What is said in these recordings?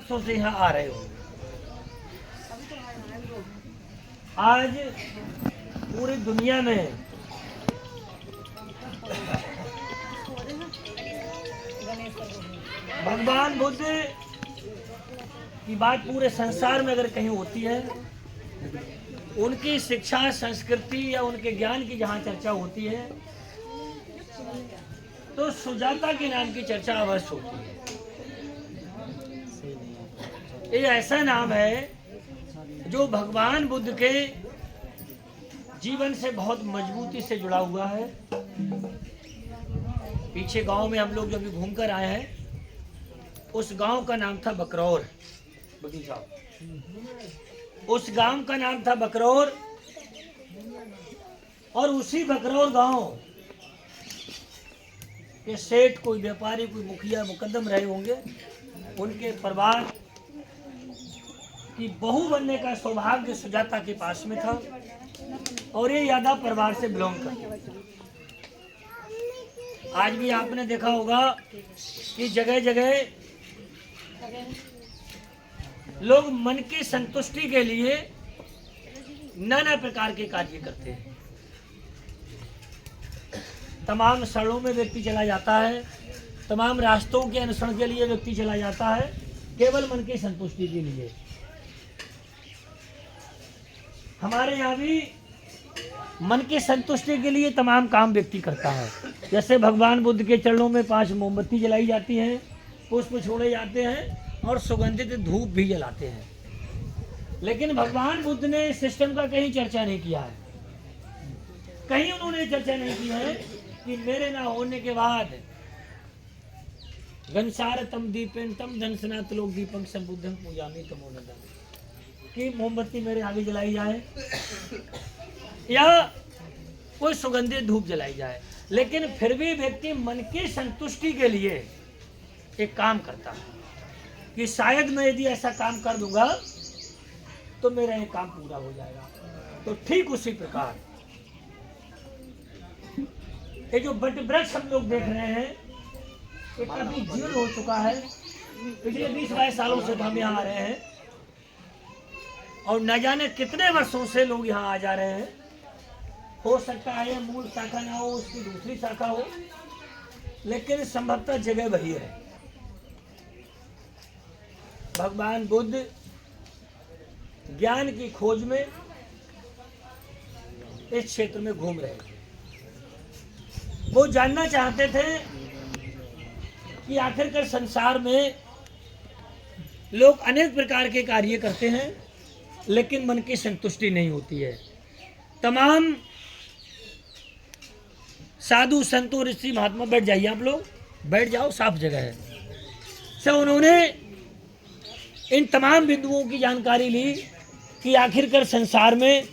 से यहाँ आ रहे हो। आज पूरी दुनिया में भगवान बुद्ध की बात पूरे संसार में अगर कहीं होती है, उनकी शिक्षा संस्कृति या उनके ज्ञान की जहाँ चर्चा होती है, तो सुजाता के नाम की चर्चा अवश्य होती है। ये ऐसा नाम है जो भगवान बुद्ध के जीवन से बहुत मजबूती से जुड़ा हुआ है। पीछे गांव में हम लोग जब भी घूम कर आए हैं, उस गांव का नाम था बकरौर। उस गांव का नाम था बकरौर, और उसी बकरौर गांव के सेठ, कोई व्यापारी, कोई मुखिया मुकद्दम रहे होंगे, उनके परिवार की बहू बनने का सौभाग्य सुजाता के पास में था, और ये यादव परिवार से बिलोंग करते। आज भी आपने देखा होगा कि जगह जगह लोग मन की संतुष्टि के लिए नाना प्रकार के कार्य करते हैं। तमाम स्थलों में व्यक्ति चला जाता है, तमाम रास्तों के अनुसरण के लिए व्यक्ति चला जाता है, केवल मन की संतुष्टि के लिए। हमारे यहाँ भी मन की संतुष्टि के लिए तमाम काम व्यक्ति करता है। जैसे भगवान बुद्ध के चरणों में 5 मोमबत्ती जलाई जाती हैं, पुष्प छोड़े जाते हैं, और सुगंधित धूप भी जलाते हैं। लेकिन भगवान बुद्ध ने सिस्टम का कहीं चर्चा नहीं किया है। कहीं उन्होंने चर्चा नहीं की है कि मेरे ना होने के बाद घनसार तम दीपेन तम धनसनात लोक दीपम संबुद्धम पूजामी तमोनंदम, कि मोमबत्ती मेरे आगे जलाई जाए या कोई सुगंधित धूप जलाई जाए। लेकिन फिर भी व्यक्ति मन की संतुष्टि के लिए एक काम करता है कि शायद मैं यदि ऐसा काम कर दूंगा तो मेरा ये काम पूरा हो जाएगा। तो ठीक उसी प्रकार ये जो बट वृक्ष हम लोग देख रहे हैं, ये काफी जीर्ण हो चुका है। पिछले 20-22 सालों से हम यहाँ आ रहे हैं, और न जाने कितने वर्षों से लोग यहाँ आ जा रहे हैं। हो सकता है मूल शाखा ना हो, उसकी दूसरी शाखा हो, लेकिन संभवतः जगह वही है। भगवान बुद्ध ज्ञान की खोज में इस क्षेत्र में घूम रहे थे। वो जानना चाहते थे कि आखिरकार संसार में लोग अनेक प्रकार के कार्य करते हैं, लेकिन मन की संतुष्टि नहीं होती है। तमाम साधु संतों ऋषि महात्मा, बैठ जाइए आप लोग, बैठ जाओ, साफ जगह है। सब उन्होंने इन तमाम बिंदुओं की जानकारी ली कि आखिरकार संसार में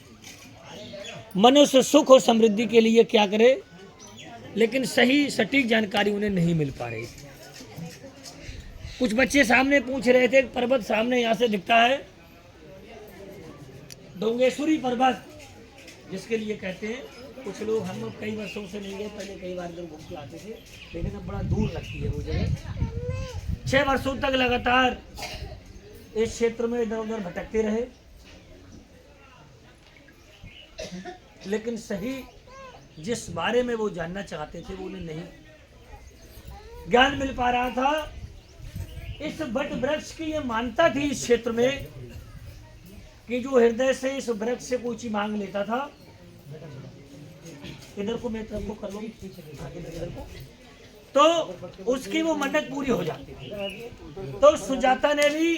मनुष्य सुख और समृद्धि के लिए क्या करे, लेकिन सही सटीक जानकारी उन्हें नहीं मिल पा रही। कुछ बच्चे सामने पूछ रहे थे, एक पर्वत सामने यहाँ से दिखता है, डोंगेश्वरी पर्वत जिसके लिए कहते हैं। कुछ लोग, हम लोग कई वर्षों से नहीं गए, पहले कई बार इधर घूम के आते थे, लेकिन अब बड़ा दूर लगती है वो जगह। 6 वर्षों तक लगातार इस क्षेत्र में इधर उधर भटकते रहे, लेकिन सही जिस बारे में वो जानना चाहते थे वो उन्हें नहीं ज्ञान मिल पा रहा था। इस बट वृक्ष की ये मान्यता थी इस क्षेत्र में कि जो हृदय से इस वृक्ष से कोई चीज मांग लेता था, इधर को मैं तरफ को कर लूँ, इधर को, तो उसकी वो मन्नत पूरी हो जाती थी। तो सुजाता ने भी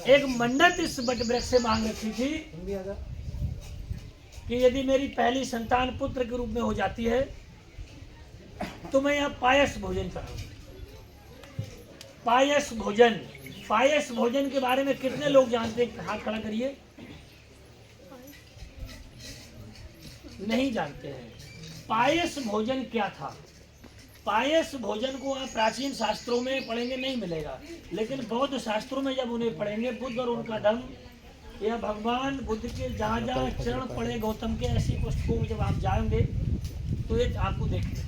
एक मन्नत इस बट वृक्ष से मांग रखी थी कि यदि मेरी पहली संतान पुत्र के रूप में हो जाती है तो मैं यहाँ पायस भोजन कराऊंगा। पायस भोजन, पायस भोजन के बारे में कितने लोग जानते हैं? हाथ खड़ा करिए। नहीं जानते हैं पायस भोजन क्या था। पायस भोजन को आप प्राचीन शास्त्रों में पढ़ेंगे नहीं मिलेगा, लेकिन बौद्ध शास्त्रों में जब उन्हें पढ़ेंगे, बुद्ध और उनका धम्म, या भगवान बुद्ध के जहाँ जहाँ चरण पड़े गौतम के, ऐसी पुस्तकों में जब आप जाएंगे तो ये आपको देखने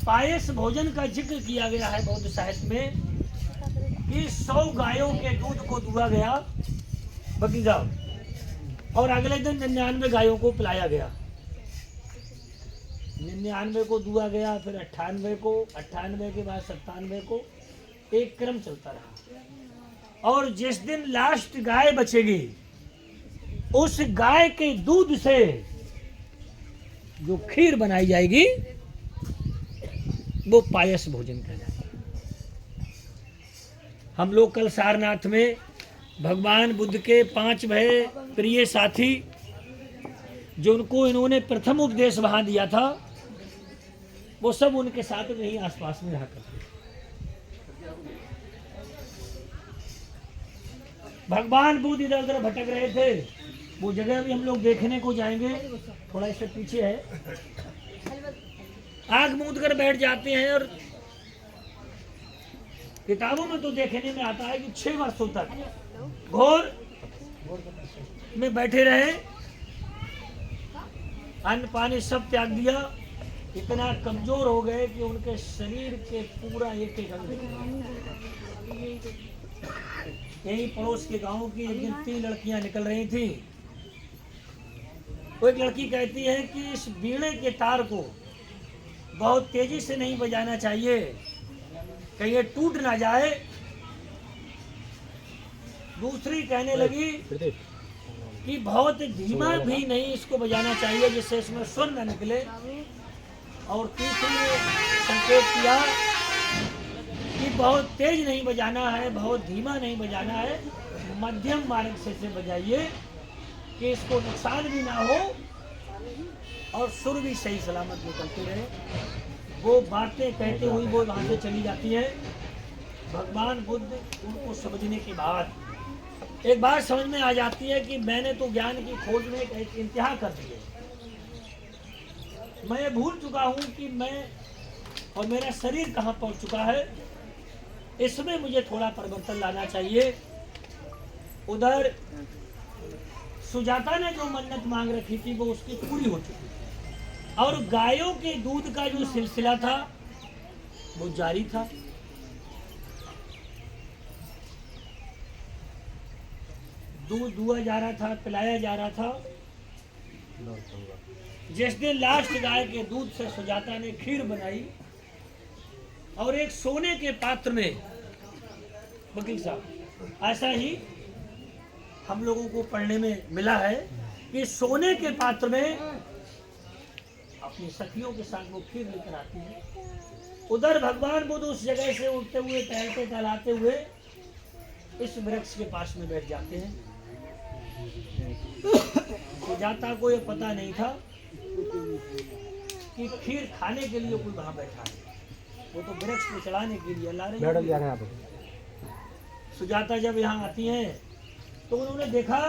पायस भोजन का जिक्र किया गया है बौद्ध साहित्य में। कि 100 गायों के दूध को दुआ गया बकी साहब, और अगले दिन 99 गायों को पिलाया गया। 99 को दुआ गया, फिर 98 को, 98 के बाद 97 को, एक क्रम चलता रहा। और जिस दिन लास्ट गाय बचेगी, उस गाय के दूध से जो खीर बनाई जाएगी वो पायस भोजन कहलाएगा। हम लोग कल सारनाथ में भगवान बुद्ध के 5 भय प्रिय साथी, जो उनको इन्होंने प्रथम उपदेश वहां दिया था, वो सब उनके साथ में ही आसपास में रहा करते। भगवान बुद्ध इधर उधर भटक रहे थे। वो जगह भी हम लोग देखने को जाएंगे, थोड़ा इससे पीछे है। आग मूंद कर बैठ जाते हैं, और किताबों में तो देखने में आता है कि 6 वर्षों तक घोर में बैठे रहे, अन्न पानी सब त्याग दिया, इतना कमजोर हो गए कि उनके शरीर के पूरा एक एक अंग। यही पड़ोस के गांव की एक दिन 3 लड़कियां निकल रही थी। वो एक लड़की कहती है कि इस वीणे के तार को बहुत तेजी से नहीं बजाना चाहिए, कहीं ये टूट ना जाए। दूसरी कहने लगी कि बहुत धीमा भी नहीं इसको बजाना चाहिए, जिससे इसमें सुर न निकले। और तीसरी ने संकेत किया कि बहुत तेज नहीं बजाना है, बहुत धीमा नहीं बजाना है, मध्यम मार्ग से बजाइए कि इसको नुकसान भी ना हो और सुर भी सही सलामत निकलते रहे। वो बातें कहते हुए वो वहाँ से चली जाती है। भगवान बुद्ध उनको समझने के बाद एक बात समझ में आ जाती है कि मैंने तो ज्ञान की खोज में एक इंतहा कर दी है। मैं भूल चुका हूँ कि मैं और मेरा शरीर कहाँ पहुँच चुका है। इसमें मुझे थोड़ा परिवर्तन लाना चाहिए। उधर सुजाता ने जो मन्नत मांग रखी थी वो उसकी पूरी हो चुकी थी, और गायों के दूध का जो सिलसिला था वो जारी था। दूध दुआ जा रहा था, पिलाया जा रहा था। जिस दिन लास्ट गाय के दूध से सुजाता ने खीर बनाई और एक सोने के पात्र में, वकील साहब ऐसा ही हम लोगों को पढ़ने में मिला है कि सोने के पात्र में अपनी सखियों के साथ वो खीर लेकर आती है। उधर भगवान बुद्ध उस जगह से उठते हुए, टहलते टहलाते हुए इस वृक्ष के पास में बैठ जाते हैं। सुजाता को ये पता नहीं था कि खीर खाने के लिए कोई वहां बैठा है, वो तो वृक्ष पे चढ़ाने के लिए ला रहे हैं। सुजाता जब यहाँ आती हैं तो उन्होंने देखा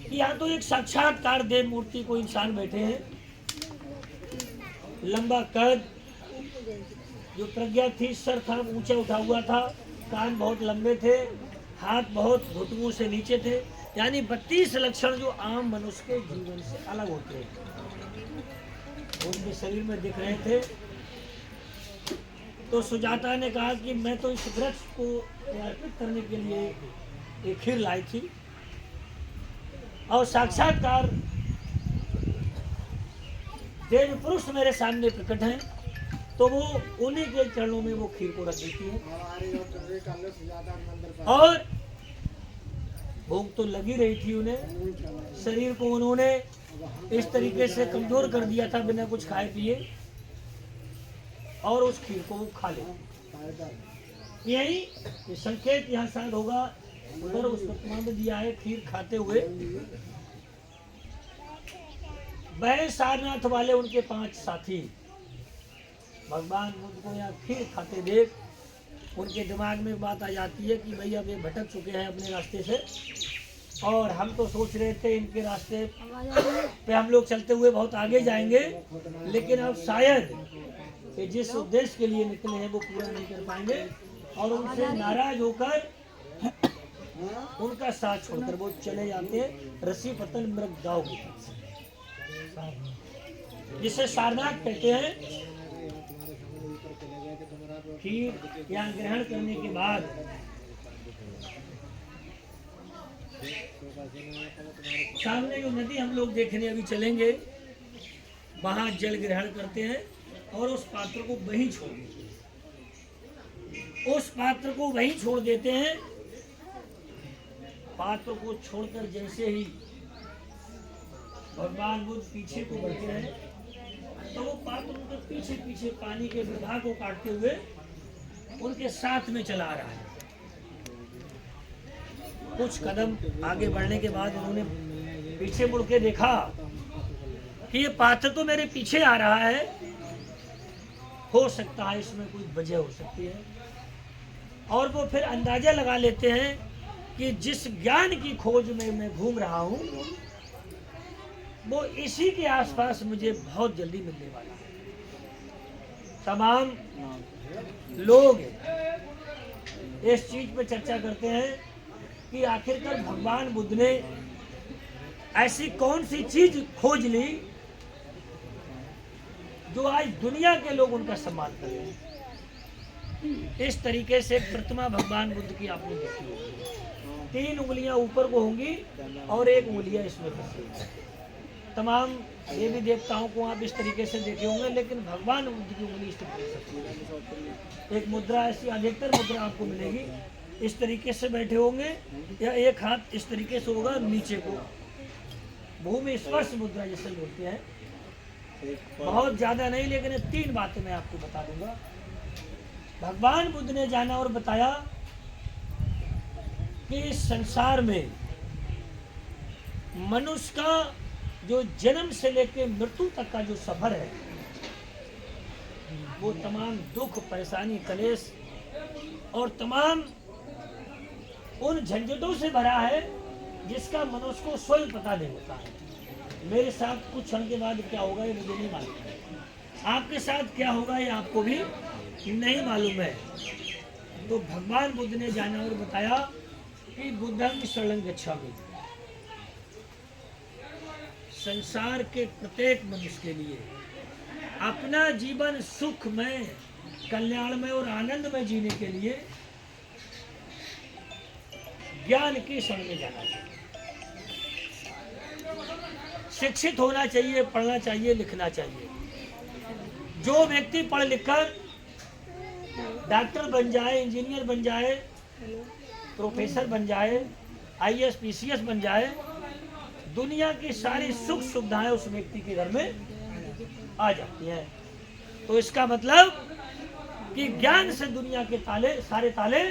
कि यहाँ तो एक साक्षात्कार देव मूर्ति कोई इंसान बैठे हैं। लंबा कद, जो प्रज्ञा थी, सर था ऊंचा उठा हुआ था, कान बहुत लंबे थे, हाथ बहुत घुटनों से नीचे थे, यानी 32 लक्षण जो आम मनुष्य के जीवन से अलग होते हैं उनके शरीर में दिख रहे थे। तो सुजाता ने कहा कि मैं तो इस वृक्ष को अर्पित करने के लिए एक खीर लाई थी, और साक्षात्कार देव पुरुष मेरे सामने प्रकट हैं, तो वो उन्हीं के चरणों में वो खीर को रख देती है। और भूख तो लगी रही थी उन्हें, शरीर को उन्होंने इस तरीके से कमजोर कर दिया था बिना कुछ खाए पिए, और उस खीर को वो खा ले। यही संकेत यहाँ शायद होगा, उधर उस प्रतिमा में दिया है। खीर खाते हुए वह सारनाथ वाले उनके 5 साथी भगवान बुद्ध को यहाँ खीर खाते देख उनके दिमाग में बात आ जाती है कि भैया अब ये भटक चुके हैं अपने रास्ते से, और हम तो सोच रहे थे इनके रास्ते पे हम लोग चलते हुए बहुत आगे जाएंगे, लेकिन अब शायद कि जिस उद्देश्य के लिए निकले हैं वो पूरा नहीं कर पाएंगे, और उनसे नाराज होकर उनका साथ छोड़कर वो चले जाते हैं रसी पतन मृग गाँव की तरफ, जिसे सारनाथ कहते हैं। खीर यहाँ ग्रहण करने के बाद सामने जो नदी हम लोग देखने अभी चलेंगे, वहां जल ग्रहण करते हैं और उस पात्र को वहीं छोड़ देते हैं। उस पात्र को वहीं छोड़ देते हैं। पात्र को छोड़कर जैसे ही भगवान बुद्ध पीछे को बढ़ते हैं, तो वो पात्र उनके पीछे पीछे पानी के प्रवाह को काटते हुए उनके साथ में चला रहा है। कुछ कदम आगे बढ़ने के बाद उन्होंने पीछे मुड़ के देखा कि ये पात्र तो मेरे पीछे आ रहा है, हो सकता है इसमें कोई वजह हो सकती है। और वो फिर अंदाजा लगा लेते हैं कि जिस ज्ञान की खोज में मैं घूम रहा हूं, वो इसी के आसपास मुझे बहुत जल्दी मिलने वाला है। तमाम लोग इस चीज पर चर्चा करते हैं कि आखिरकार भगवान बुद्ध ने ऐसी कौन सी चीज खोज ली जो आज दुनिया के लोग उनका सम्मान कर रहे हैं। इस तरीके से प्रतिमा भगवान बुद्ध की आपने देखी होगी। 3 उंगलियां ऊपर को होंगी और 1 उंगलियां इसमें फंसी होगी। तमाम देवी देवताओं को आप इस तरीके से देखे होंगे, लेकिन भगवान बुद्ध की उंगली इस तरीके से, एक मुद्रा ऐसी अधिकतर मुद्रा आपको मिलेगी, इस तरीके से बैठे होंगे या एक हाथ इस तरीके से होगा नीचे को, भूमि स्पर्श मुद्रा जिसे बोलते हैं। बहुत ज्यादा नहीं, लेकिन 3 बातें मैं आपको बता दूंगा। भगवान बुद्ध ने जाना और बताया कि इस संसार में मनुष्य का जो जन्म से लेकर मृत्यु तक का जो सफर है, वो तमाम दुख, परेशानी, कलेश और तमाम उन झंझटों से भरा है जिसका मनुष्य को स्वयं पता नहीं होता है। मेरे साथ कुछ क्षण के बाद क्या होगा ये मुझे नहीं मालूम, आपके साथ क्या होगा ये आपको भी नहीं मालूम है। तो भगवान बुद्ध ने जाना और बताया कि बुद्धं शरणं गच्छामि। संसार के प्रत्येक मनुष्य के लिए अपना जीवन सुखमय, कल्याणमय और आनंदमय जीने के लिए ज्ञान की शरण में जाना चाहिए। शिक्षित होना चाहिए, पढ़ना चाहिए, लिखना चाहिए। जो व्यक्ति पढ़ लिखकर डॉक्टर बन जाए, इंजीनियर बन जाए, प्रोफेसर बन जाए, आईएएस पीसीएस बन जाए, दुनिया की सारी सुख सुविधाएं उस व्यक्ति के घर में आ जाती हैं। तो इसका मतलब कि ज्ञान से दुनिया के ताले, सारे ताले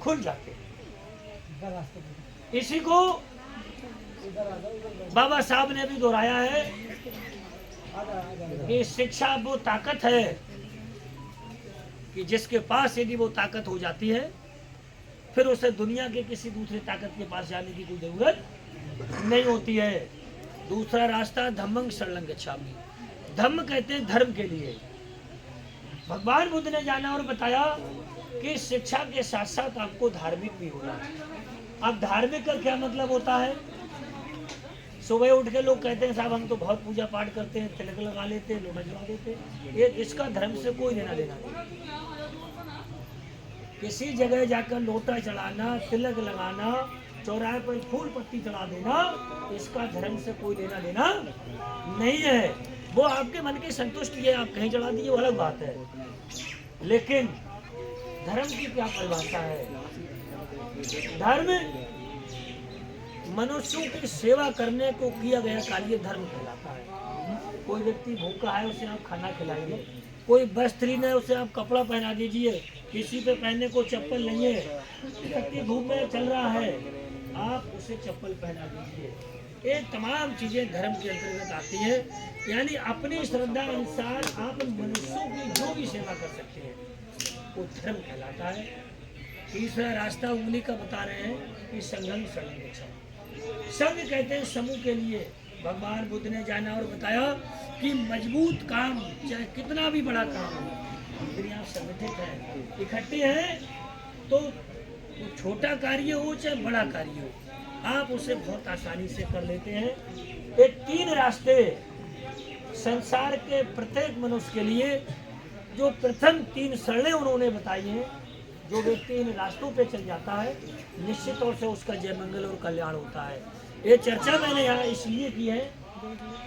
खुल जाते हैं। इसी को बाबा साहब ने भी दोहराया है कि शिक्षा वो ताकत है कि जिसके पास यदि वो ताकत हो जाती है, फिर उसे दुनिया के किसी दूसरे ताकत के पास जाने की कोई जरूरत नहीं होती है। दूसरा रास्ता धम्मं शरणं गच्छामि। धम्म कहते हैं धर्म के लिए। भगवान बुद्ध ने जाना और बताया कि शिक्षा के साथ साथ आपको धार्मिक भी होना है। अब धार्मिक का क्या मतलब होता है? सुबह उठ के लोग कहते हैं साहब हम तो बहुत पूजा पाठ करते हैं, तिलक लगा लेते हैं, लोटा जला देते हैं, ये इसका धर्म से कोई लेना देना नहीं। किसी जगह जाकर लोटा चढ़ाना, तिलक लगाना, चौराहे पर फूल पत्ती चढ़ा देना, इसका धर्म से कोई लेना देना नहीं है। वो आपके मन की संतुष्टि है, आप कहीं चढ़ा दीजिए वो अलग बात है, लेकिन धर्म की क्या परिभाषा है? धर्म मनुष्यों की सेवा करने को किया गया कार्य धर्म कहलाता है। कोई व्यक्ति भूखा है उसे आप खाना खिलाइए, कोई वस्त्रहीन है उसे आप कपड़ा पहना दीजिए, किसी पे पहनने को चप्पल नहीं है, इतनी धूप में चल रहा है आप उसे चप्पल पहना दीजिए। ये तमाम चीजें धर्म के अंतर्गत आती हैं। यानी अपनी श्रद्धा अनुसार आप मनुष्यों की जो भी सेवा कर सकते हैं वो धर्म कहलाता है। तीसरा रास्ता उंगली का बता रहे हैं कि संघं शरणं गच्छामि। संघ कहते हैं समूह के लिए। भगवान बुद्ध ने जाना और बताया कि मजबूत काम चाहे कितना भी बड़ा काम हो, यदि आप संगठित हैं, इकट्ठे हैं, तो छोटा कार्य हो चाहे बड़ा कार्य हो, आप उसे बहुत आसानी से कर लेते हैं। ये 3 रास्ते संसार के प्रत्येक मनुष्य के लिए, जो प्रथम 3 शरणें उन्होंने बताई हैं, जो व्यक्ति इन रास्तों पे चल जाता है निश्चित तौर से उसका जय मंगल और कल्याण होता है। ये चर्चा मैंने यहाँ इसलिए की है